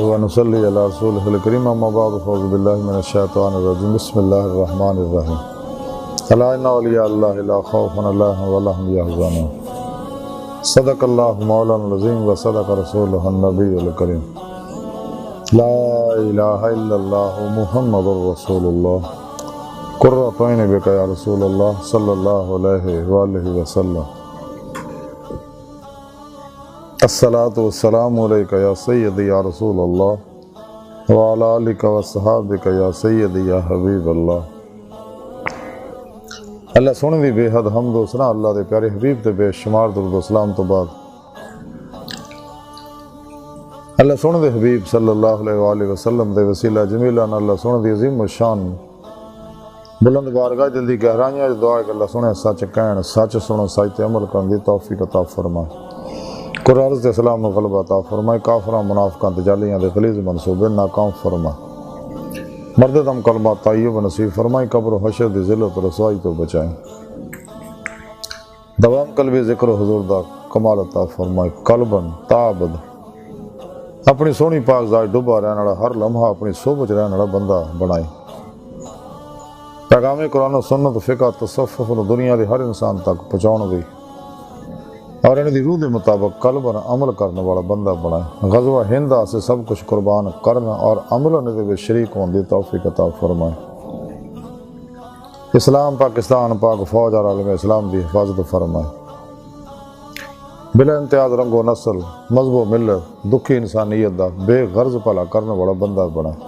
ونصلي على رسوله الكريم اما بعد فاعوذ بالله من الشيطان الرجيم بسم الله الرحمن الرحيم الا ان اولیاء اللہ لا خوف عليهم ولا هم يحزنون صدق اللہ مولانا العظیم وصدق رسولہ النبی الکریم لا الہ الا اللہ محمد رسول اللہ قرۃ عین بک یا رسول اللہ صلی اللہ علیہ وآلہ وسلم الصلاۃ والسلام علیک یا سیدی یا رسول اللہ وعلی آلک وصحابک یا سیدی یا حبیب اللہ۔ اللہ سونے دی بے حد حمد و ثنا اللہ دے پیارے حبیب تے بے شمار درود و سلام تو بعد اللہ سونے دے حبیب صلی اللہ علیہ وآلہ وسلم دے وسیلہ جمیلہ اللہ سونے دی عظیم و شان بلند بارگاہ دل دی گہرائیاں دعا ہے کہ اللہ سونے سچ کہن سچ سنو سچ تے عمل کرن دی توفیق عطا فرمائے، قرآن سے سلام و غلبہ عطا فرمائے، کافراں منافقاں تے جالیاں دے خلیز منصوبے ناکام فرمائے، مرد دم کلمہ طیب نصیب فرمائے، قبر و حشر دی ذلت و رسوائی تو بچائیں، دوام قلبی ذکر و حضور دا کمال عطا فرمائے، قلباً تابد اپنی سونی پاک ذات ڈبا رہنے والا ہر لمحہ اپنی صحبت رہنے والا بندہ بنائے، پیغام قرآن و سنت فقہ تصوف و دنیا دے ہر انسان تک پہنچاؤن دی اور انہیں دی روح دے مطابق قلب اور عمل کرنے والا بندہ بنائے، غزوہ ہندہ سے سب کچھ قربان کرنا اور عمل ہونے دے شریک ہون دی توفیق عطا فرمائے، اسلام پاکستان پاک فوج اور عالم اسلام دی حفاظت فرمائے، بلا امتیاز رنگ و نسل مذہب و ملت دکھی انسانیت دا بے غرض بھلا کرنے والا بندہ بنائے،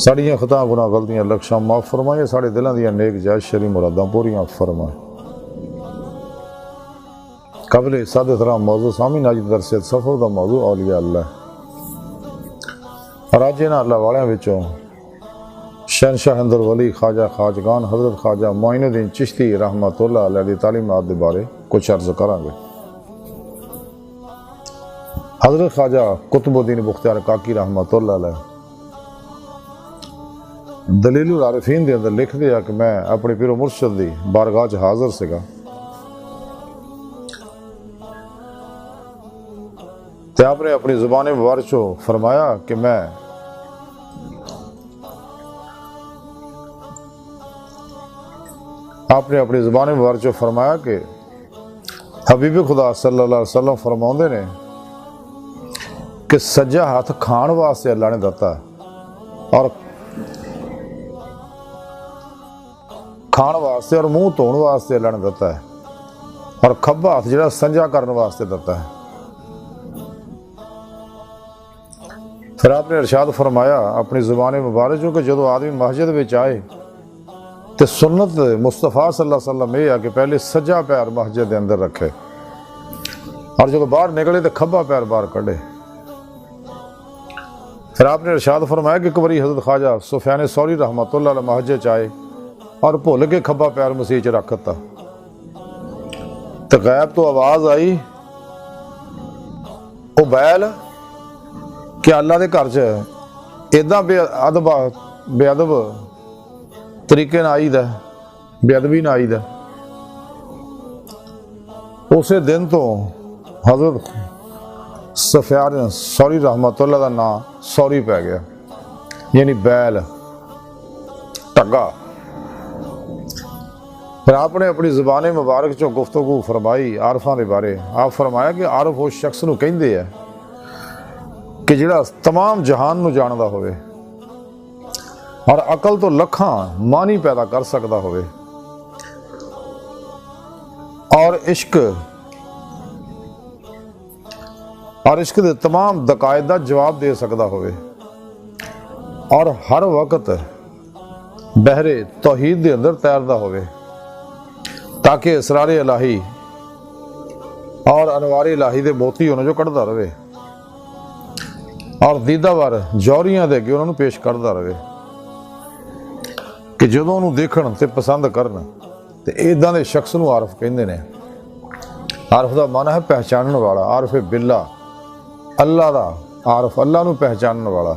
ساڑیاں خطا گناہ غلطیاں لکشاں معاف فرمائے، ساڑے دلوں دیاں نیک جائز شرعی مراداں پوریاں فرمائے۔ قبل سادت رام موضوع سامین آج درسیت سفر دا موضوع اولیاء اللہ، اور آج انہاں اللہ والیاں وچوں شہنشاہ اندر ولی خواجہ خواجگان حضرت خواجہ معین الدین چشتی رحمۃ اللہ علیہ دی تعلیمات دے بارے کچھ عرض کریں گے۔ حضرت خواجہ قطب الدین بختیار کاکی رحمۃ اللہ علیہ دلیل العارفین دے اندر لکھ دیا کہ میں اپنی پیر و مرشد دی بارگاہ چ حاضر سگا تے آپ نے اپنی زبان مبارک چو فرمایا کہ میں آپ نے اپنی زبان مبارک چو فرمایا کہ حبیب خدا صلی اللہ علیہ وسلم فرماؤندے نے کہ سجا ہاتھ کھان واسطے اللہ نے دیتا ہے اور کھان واسطے اور منہ دھون واسطے اللہ نے دیتا ہے، اور کھبا ہاتھ جڑا سنجا کرنے واسطے دیتا ہے۔ پھر آپ نے ارشاد فرمایا اپنی زبان مبارک جو کہ جدو آدمی مسجد وچ آئے تو سنت مصطفیٰ صلی اللہ علیہ وسلم یہ ہے کہ پہلے سجا پیر مسجد دے اندر رکھے اور جب باہر نکلے تو کھبا پیر باہر کڈے۔ پھر آپ نے ارشاد فرمایا کہ کبری حضرت خواجہ سفیان ثوری رحمۃ اللہ علیہ مسجد آئے اور بھول کے کھبا پیر مسیح چ رکھتا تو غیب تو آواز آئی او بیل کہ اللہ دے گھر چ ایداں بے ادب طریقے نہ آئی دا بے ادبی نہ آئی دا۔ اسی دن تو حضرت سفیان ثوری رحمۃ اللہ دا نام سوری پہ گیا، یعنی بیل ٹگا۔ پھر آپ نے اپنی زبان مبارک چو گفتگو فرمائی عارفاں دے بارے، آپ فرمایا کہ عارف اس شخص نو کہندے ہے کہ جڑا تمام جہان نو جاندا ہوئے اور عقل تو لکھاں معنی پیدا کر سکتا ہوئے اور عشق دے تمام دقائق دا جواب دے سکتا ہوئے اور ہر وقت بحر توحید دے اندر تیردا ہوئے تاکہ اسرار الہی اور انوار الہی دے موتی انہوں جو کڑدا رہے اور دیدہ وار جوریاں دے کے انہوں پیش کردا رہے کہ جدوں انہوں دیکھن تے پسند کرنا تے ایداں دے شخص نو عارف کہندے نے۔ عارف دا معنی ہے پہچانن والا، عارف باللہ اللہ دا عارف اللہ نو پہچانن والا۔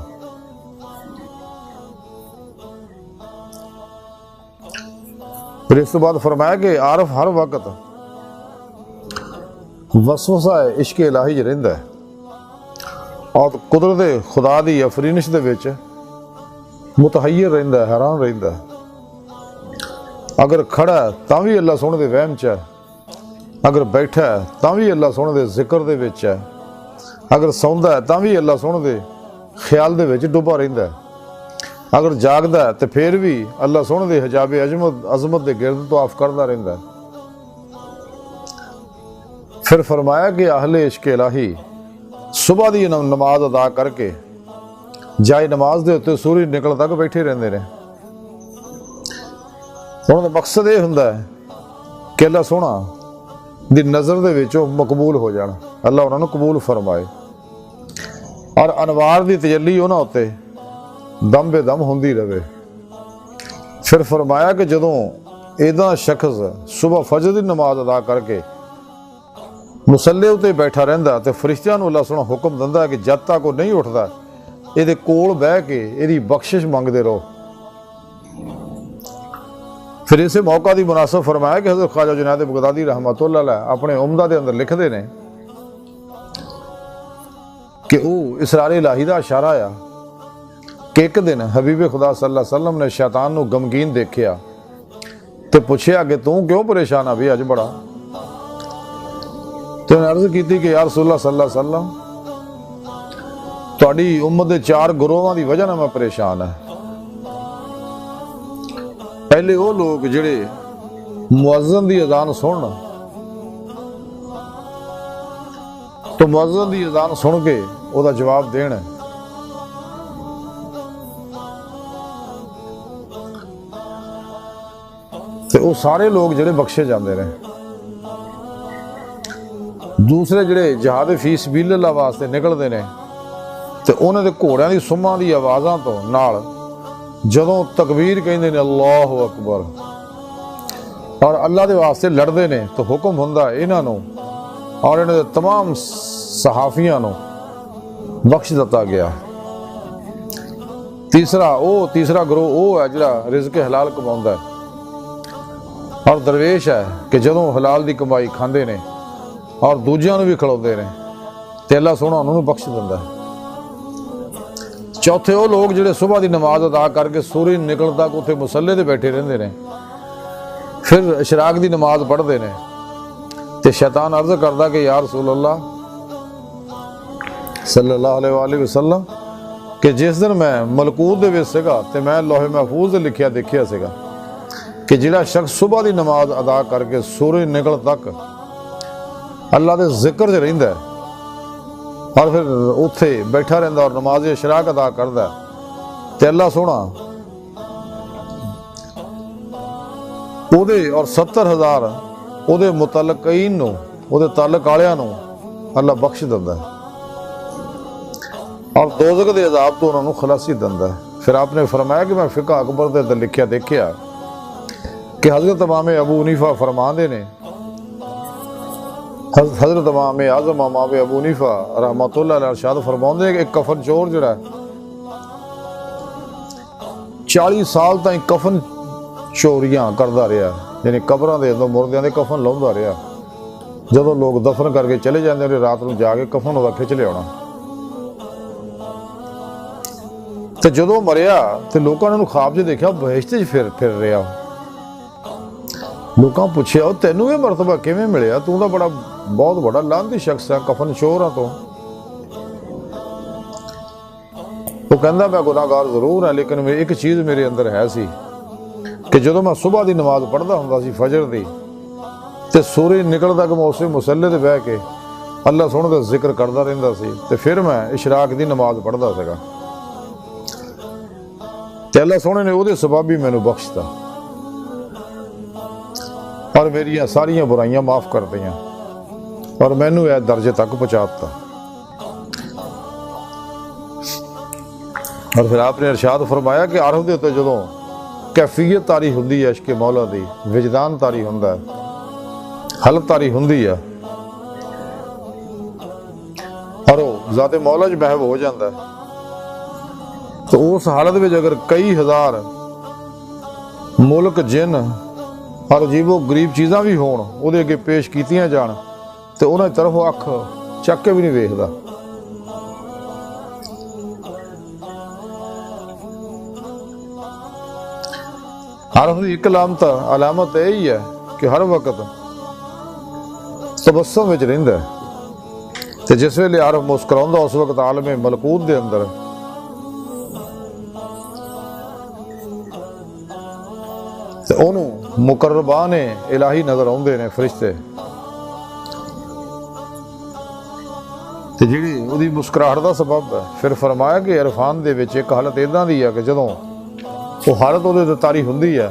پھر اس کے بعد فرمایا کہ عارف ہر وقت وسوسہ عشق الہی رہندا ہے اور قدرت خدا دی افرینش دے وچ متحیر رہندا ہے، حیران رہندا ہے۔ اگر کھڑا ہے تاں بھی اللہ سونے دے وہم چ ہے، اگر بیٹھا ہے تاں بھی اللہ سونے دے ذکر دے وچ ہے، اگر سوندا ہے تاں بھی اللہ سونے دے خیال دے وچ ڈوبا رہندا ہے، اگر جاگدا ہے تے پھر بھی اللہ سونے دے حجاب عظمت دے گرد طواف کردا رہندا ہے۔ پھر فرمایا کہ اہل عشق الہی صبح دی نماز ادا کر کے جائے نماز دے اتنے سورج نکل تک بیٹھے رہندے نے۔ انہوں دا مقصد یہ ہوندا ہے کہ اللہ سونا دی نظر دے وچوں مقبول ہو جانا، اللہ انہوں نے قبول فرمائے، اور انوار دی تجلی انہاں اتے دم بے دم ہوندی رہے۔ پھر فرمایا کہ جدوں ایداں شخص صبح فجر دی نماز ادا کر کے مصلی اتے بیٹھا رہندا تے فرشتیاں نوں اللہ سونا حکم دیندا ہے کہ جد تک وہ نہیں اٹھدا یہ دے کول بہ کے یہ بخشش منگتے رہو۔ پھر اسے موقع دی مناسب فرمایا کہ حضرت خواجہ جنید بغدادی رحمۃ اللہ علیہ اپنے عمدہ دے اندر لکھتے ہیں کہ وہ اسرار الہی دا اشارہ آ کہ ایک دن حبیب خدا صلی اللہ علیہ وسلم نے شیطان نو غمگین دیکھیا تے پوچھیا کہ تو کیوں پریشان آ بھی اج بڑا؟ تو انہیں عرض کیتی کہ یا رسول اللہ صلی اللہ علیہ وسلم تہاڈی امت دے 4 گروہاں دی وجہ نال میں پریشان ہے۔ پہلے وہ لوگ جڑے مؤذن دی اذان سنن تو مؤذن دی اذان سن کے وہ دا جواب دین ہے۔ تے وہ سارے لوگ جڑے بخشے جاندے نے۔ دوسرے جڑے جہاد فی سبیل اللہ واسطے نکلتے ہیں تے انہاں دے گھوڑیاں دی سماں دی آوازاں تو نال جدوں تکبیر کہندے نے اللہ اکبر اور اللہ دے واسطے لڑدے نے تو حکم ہوندا انہاں نوں اور انہاں دے تمام صحافیاں نوں بخش دتا گیا۔ تیسرا گروہ وہ ہے جڑا رزق حلال کماوندا ہے اور درویش ہے کہ جدوں حلال دی کمائی کھاندے نے اور دوجیاں نوں بھی کھڑاوندے نے تے اللہ سونا انہاں نوں بخش دیندا ہے۔ چوتھے وہ لوگ جڑے صبح دی نماز ادا کر کے سورج نکل تک اتنے مصلی تے بیٹھے رہندے نے، پھر اشراق دی نماز پڑھتے ہیں تے شیطان عرض کردا کہ یا رسول اللہ صلی اللہ علیہ وآلہ وسلم کہ جس دن میں ملکوت دے وچ سیگا تے میں لوح محفوظ تے لکھیا دیکھیا سیگا کہ جڑا شخص صبح دی نماز ادا کر کے سورج نکل تک اللہ دے ذکر چ رہندا ہے اور پھر اتھے بیٹھا رہندا اور نماز اشراق ادا کردا ہے تے اللہ سونا او دے اور 70,000 او دے متعلقین نو او دے تعلق والیاں نو اللہ بخش دیندا ہے اور دوزخ دے عذاب تو انہاں نو خلاصی دیندا ہے۔ پھر آپ نے فرمایا کہ میں فقہ اکبر دے اندر لکھیا دیکھیا کہ حضرت امام ابو حنیفہ فرماندے نے، حضرت امام اعظم امام ابو حنیفہ رحمۃ اللہ علیہ ارشاد فرماندے کہ ایک کفن چور جڑا ہے 40 سال تائیں کفن چوریاں کردا رہا، یعنی قبراں دے اندر مردیاں دے کفن لاوندا رہا، جدوں لوگ دفن کر کے چلے جاندے نے رات نوں جا کے کفن ਉਹਦਾ کھچ لیا تے جدوں مریا تے لوکاں نے خواب 'ਚ دیکھا بہشت 'ਚ پھر رہا۔ لوکاں پوچھیا تینوں یہ مرتبہ کیویں ملیا؟ تو دا بڑا بہت بڑا لعنتی شخص ہے، کفن چور ہے تو۔ وہ کہندا میں گناہگار ضرور ہاں لیکن ایک چیز میرے اندر ہے سی کہ جدوں میں صبح دی نماز پڑھدا ہوندا سی فجر دی تے سورج نکلدا کہ میں اسے مصلی تے بیٹھ کے اللہ سونے دا ذکر کردا رہندا سی تے پھر میں اشراق دی نماز پڑھدا سیگا تے اللہ سونے نے او دے سبب بھی مینوں بخشتا اور میری ساریاں برائیاں معاف کر دیاں اور مینوں اے درجے تک پہنچاتا۔ اور پھر آپ نے ارشاد فرمایا کہ عرف دے تے جدوں کیفیت تاری ہوندی ہے عشق مولا دی، وجدان تاری ہوندا ہے، حالت تاری ہوندی ہے اور وہ ذات مولا چ محو ہو جاتا ہے تو اس حالت میں اگر کئی ہزار ملک جن اور عجیب و غریب چیزاں بھی ہون وہ دے اگے پیش کیتیاں جان تو انہاں دی طرف اکھ چک کے بھی نہیں ویکھدا عارف دی ایک علامت یہی ہے کہ ہر وقت تبسم وچ رہندا ہے، تے جس ویلے عارف مسکراوندا اس وقت عالم ملکوت دے اندر تے انہوں مقربان الہی نظر آوندے نے فرشتے، تے جیڑی اودی مسکراہٹ دا سبب ہے۔ پھر فرمایا کہ عرفان دے وچ ایک حالت اداں دی ہے کہ جدوں وہ حالت اودے تے طاری ہوندی ہے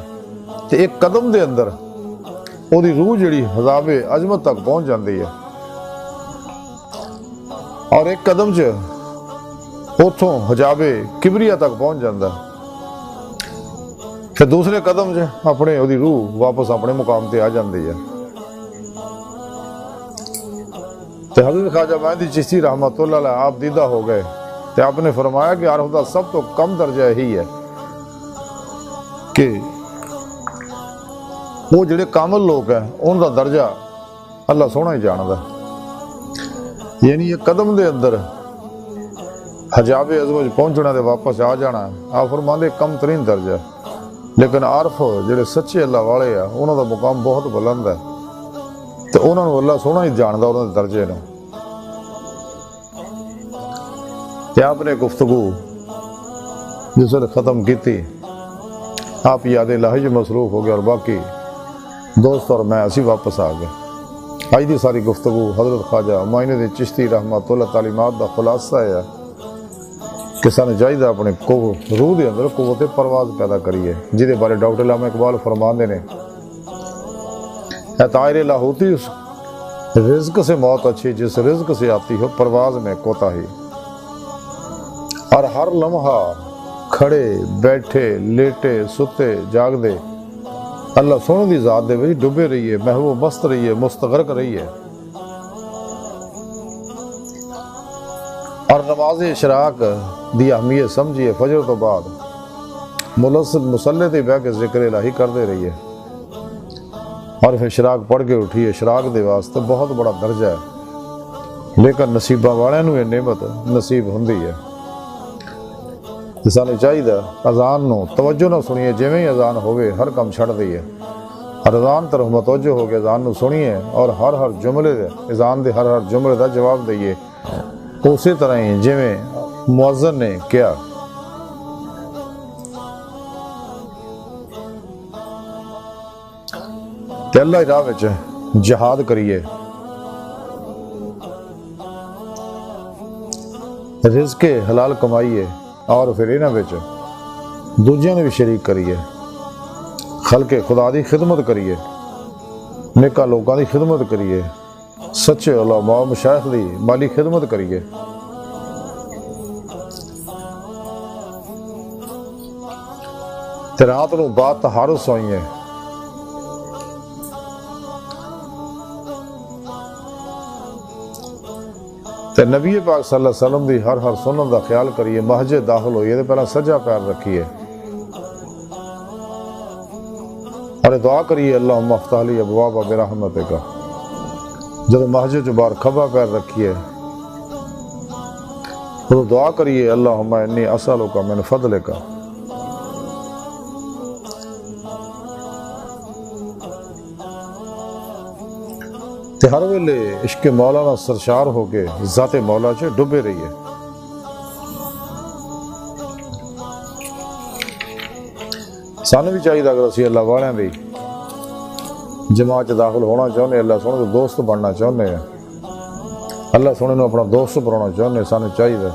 تے ایک قدم دے اندر اودی روح جڑی حضاب عظمت تک پہنچ جاندی ہے، اور ایک قدم چ اتھوں حجاب کبریا تک پہنچ جاندہ، پھر دوسرے قدم چ اپنے اودی روح واپس اپنے مقام تے آ جاندی ہے۔ تے حضرت خواجہ معین چشتی رحمۃ اللہ علیہ آپ دیدہ ہو گئے، تے آپ نے فرمایا کہ عارف دا سب تو کم درجہ یہی ہے کہ وہ جڑے کامل لوگ ہیں ان دا درجہ اللہ سونا ہی جاندا، یعنی یہ قدم دے اندر حجاب عظمت پہنچنا دے واپس آ جانا آپ فرماندے کم ترین درجہ، لیکن عارف جڑے سچے اللہ والے ہیں انہوں دا مقام بہت بلند ہے، تو انہوں نے اللہ سونا ہی جاندا انہوں دے درجے نے۔ کہ آپ نے گفتگو جس وقت ختم کی تھی آپ یاد الہی مصروف ہو گئے، اور باقی دوست اور میں اسی واپس آ گئے۔ آج دی ساری گفتگو حضرت خواجہ معین چشتی رحمۃ اللہ تعلیمات دا خلاصہ ہے کہ سانو چاہیے اپنے روح دے اندر قوت پرواز پیدا کریے، جہدے بارے ڈاکٹر علامہ اقبال فرماندے نے اے طائر لاہوتی اس رزق سے موت اچھی جس رزق سے آتی ہو پرواز میں کوتاہی، اور ہر لمحہ کھڑے بیٹھے لیٹے ستے جاگ دے اللہ سونے دی ذات دے وچ ڈبے رہیے، محبوب مست رہیے، مستغرق رہیے۔ اور نماز اشراق دی اہمیت سمجھیے، فجر تو بعد مصلی تے بیٹھ کے ذکر الہی کردے رہیے، اور پھر اشراق پڑھ کے اٹھیے۔ اشراق دے واسطے بہت بڑا درجہ ہے، لیکن نصیبہ والے نو یہ نعمت نصیب ہوندی ہے۔ سانو چاہیے اذان نو توجہ نہ سنیے، جویں ہی اذان ہوئے ہر کم چھڑ دئیے، ہر اذان طرف متوجہ ہو کے اذان نو سنیے، اور ہر جملے دے اذان دے ہر جملے دا جواب دئیے، اسی طرح ہی جویں مؤذن نے کیا۔ تے اللہ راہ وچ جہاد کریے، رزق حلال کمائیے، اور پھر انہاں وچ دوجیاں نے بھی شریک کریے، خلق خدا دی خدمت کریے، نیکاں لوکاں دی خدمت کریے، سچے علماء مشائخ دی مالی خدمت کریے۔ تے رات نو بعد تہارت سوئیے، تے نبی پاک صلی اللہ علیہ وسلم دی ہر سنت دا خیال کریے۔ مسجد داخل ہوئیے تے پہلا سجا پیر رکھیے، اور دعا کریے اللہم افتح لی ابواب برحمتک۔ جب مسجد جو باہر کھبا پیر رکھیے تو دعا کریے اللہم انی اسألک من فضلک۔ تے ہر ویلے عشق مولانا سرشار ہو کے ذات مولا چ ڈبے رہیے۔ سانو بھی چاہیے اگر اسی اللہ والوں دی جماعت داخل ہونا چاہتے، اللہ سونے تو دوست بننا چاہتے ہیں، اللہ سونے نو اپنا دوست بنانا چاہتے، سانو چاہیے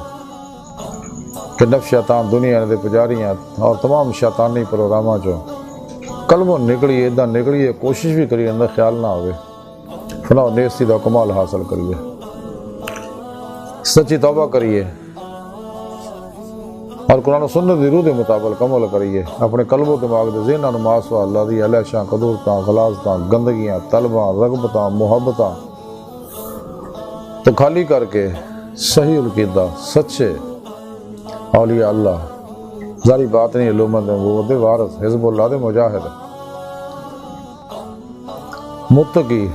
کہ نفس شیطان دنیا دے پجاریاں اور تمام شیطانی پروگراماں چوں قلبوں نکلیے، ادھا نکلیے، کوشش بھی کریے اندر خیال نہ ہوئے، فلاں نیستی دا کمال حاصل کریے، سچی توبہ کریے، اور قرآن و سنت دی روح دے مطابق عمل کریے، اپنے قلب و دماغ دے ذہناں نوں ماسوا اللہ دی علیشاں قدورتاں غلاظتاں گندگیاں طلباں رغبتاں محبتاں تو خالی کر کے صحیح القیدہ سچے اولیاء اللہ، ظاہری بات نہیں علومت نبوت دے وارث حزب اللہ دے مجاہد متقی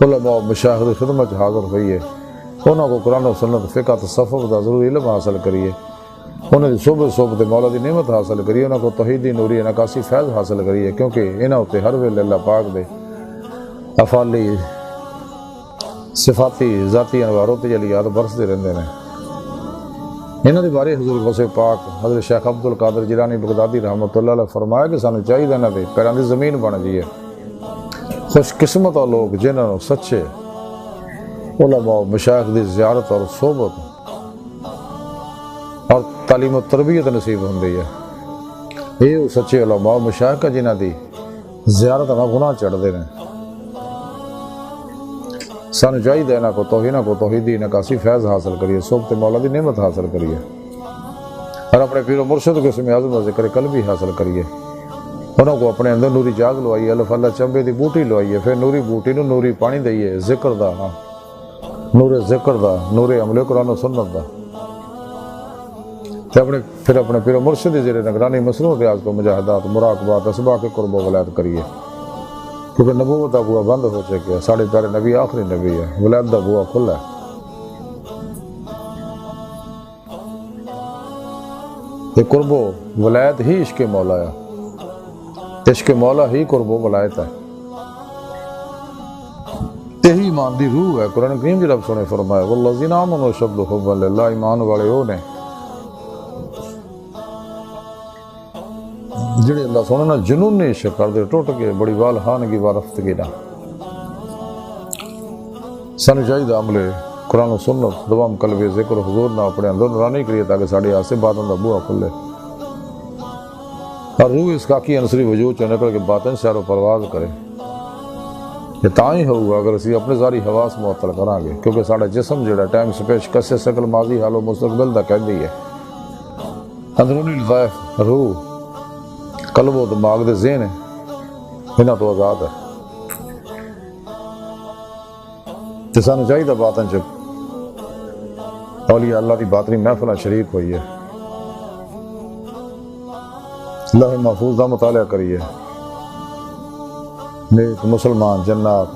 علماء و مشایخ دی خدمت حاضر ہوئیے، انہوں کو قرآن و سنت فقہ تصوف دا ضروری علم حاصل کریے، انہوں نے صحبت مولا دی نعمت حاصل کری، انہوں کو توحیدی نوری انعکاسی فیض حاصل کری ہے، کیونکہ انہوں تے ہر ویلے اللہ پاک دے افعالی صفاتی ذاتی انوار و تجلیات برستے رہندے نے۔ انہوں نے بارے حضور غوث پاک حضرت شیخ عبد القادر جیلانی بغدادی رحمۃ اللہ علیہ فرمایا کہ سانو چاہیے انہاں دے پیراں دی زمین بن جائے۔ خوش قسمت لوگ جنہوں سچے علماء مشائخ دی زیارت اور صحبت اور تعلیم و تربیت نصیب ہوندی ہے، یہ سچے علماء مشائخ جنہاں دی زیارت نہ گناہ چڑھتے ہیں۔ سانو چاہیے انہاں کو توحیدی انعکاسی فیض حاصل کریے، صحبت مولا دی نعمت حاصل کریے، اور اپنے پیر و مرشد کے اسم اعظم کا ذکر قلبی حاصل کریے۔ انہوں کو اپنے اندر نوری جاگ لوائیے، الف اللہ چمبے دی بوٹی لوائیے، پھر نوری بوٹی نو نوری پانی دئیے، ذکر دا، نور ذکر دا، نور عمل قرآن و سنت دا، پھر اپنے پیر و مرشد زیر نگرانی مصروف ریاض کو مجاہدات مراقبات اسباق قرب و ولایت کریے، کیونکہ نبوت کا بوا بند ہو چکے ہے، ساڑھے پیارے نبی آخری نبی ہے، ولایت کا بوا کھلا ہے۔ یہ قرب و ولایت ہی عشق مولا ہے، عشق مولا ہی قرب و ولایت ہے، یہی ایمان دی روح ہے۔ قرآن کریم جی رب سنے فرمایا والذین آمنوا اشد حبا للہ، ایمان والے وہ نے جڑے اللہ سونے نا جنون نے عشق کر دے، ٹوٹ کے بڑی والہانگی وارفتگی نا۔ سانو چاہیے عمل قرآن و سنت دوام قلب ذکر حضور نہ اپنے اندر نورانی کریے، تاکہ ساڑھے آسے باطن دا بوہا کھلے اور روح اس کاکی انصری وجود چاہ نکل کے باطن سیر و پرواز کرے۔ یہ تاں ہی ہوگا اگر اسی اپنے ذاری حواس معطل کریں گے، کیونکہ ساڑھا جسم جڑا ٹائم سپیش کسے شکل ماضی حال و مستقبل دا کہہ دی ہے، اندرونی لطائف روح قلب و دماغ دے ذہن ہے، انہاں تو آزاد ہے۔ تو سانو چاہیے باطن چپ اولیاء اللہ دی باطنی محفلہ شریک ہوئی ہے، لوح محفوظ دا مطالعہ کریے، نیک مسلمان جنات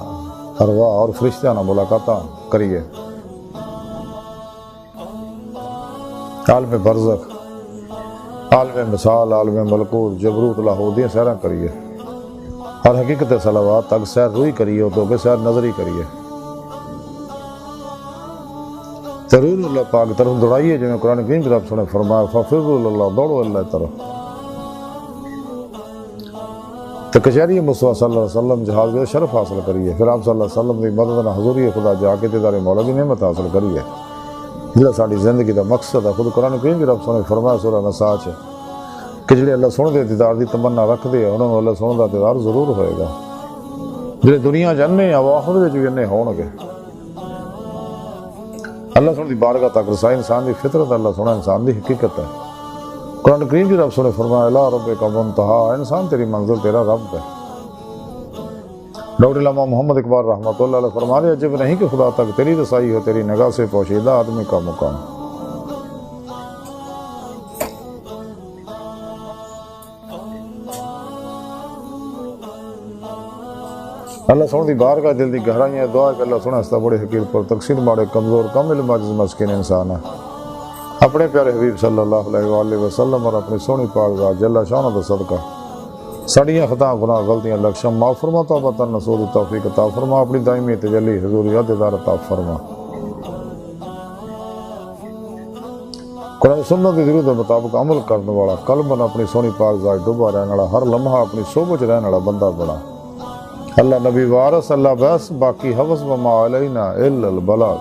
ارواح اور فرشتیاں نہ ملاقاتاں کریے، عالم برزخ، عالم مثال، عالم ملکوت، جبروت لاہودیاں سیرہ کریے، اور حقیقت صلوات تک سیر روئی کریے، تو کہ سیر نظری کریے، ترون اللہ پاک طرف دوڑائیے، جو میں قرآن کریم کی طرف سنے فرمایا فَفِرُّوا إِلَى اللَّهِ، دوڑو اللہ طرف۔ تو کچہری مصطفیٰ صلی اللہ علیہ وسلم جہاز کے شرف حاصل کریے، پھر آپ صلی اللہ علیہ وسلم کی مدد نہ حضوری خدا جا کے دیدار مولا کی نعمت حاصل کریے، جڑا ساری زندگی کا مقصد ہے۔ خود قرآن کریم کی رب سنے فرمایا سورہ نساء چ کہ جڑے اللہ سن دے دیدار دی تمنا رکھ دے، انہوں نے اللہ سن دا دیدار ضرور ہوئے گا، جڑے دنیا جننے ہیں وہ آخر وچ بھی اننے ہون گے۔ اللہ سن دی بارگاہ تک رسائی انسان دی فطرت، اللہ سنا انسان دی حقیقت ہے۔ قرآن کریم کی رب سنے فرمایا لا ربک منتہا، انسان تیری منزل تیرا رب ہے۔ ڈاکٹر علامہ محمد اقبال رحمۃ اللہ علیہ فرما رہے عجب نہیں کہ خدا تک تیری رسائی ہو، تیری نگاہ سے پوشیدہ آدمی کا مقام۔ اللہ سن دی بارگاہ دل دی گہرائیاں دعا کہ اللہ سنا استا بڑے حقیر پر تقسیم ماڑے کمزور کم علم عاجز مسکین انسان ہے، اپنے پیارے حبیب صلی اللہ علیہ وآلہ وسلم اور اپنی سونی پاک ذات جل شانہ دا صدقہ سڑیاں خطا گناہ غلطیاں لکشم معاف فرما، توبہ نصوح توفیق عطا فرما، اپنی دائمی تجلی حضوریت دیدار عطا فرما۔ قرآن سنت کی ضرورت کے مطابق عمل کرنے والا قلب اپنی سونی پاک ذات ڈوبا رہنے والا، ہر لمحہ اپنی صحبت رہنے والا بندہ بنا۔ اللہ نبی وارث، اللہ بس، باقی حوث وما علینا الا البلاغ۔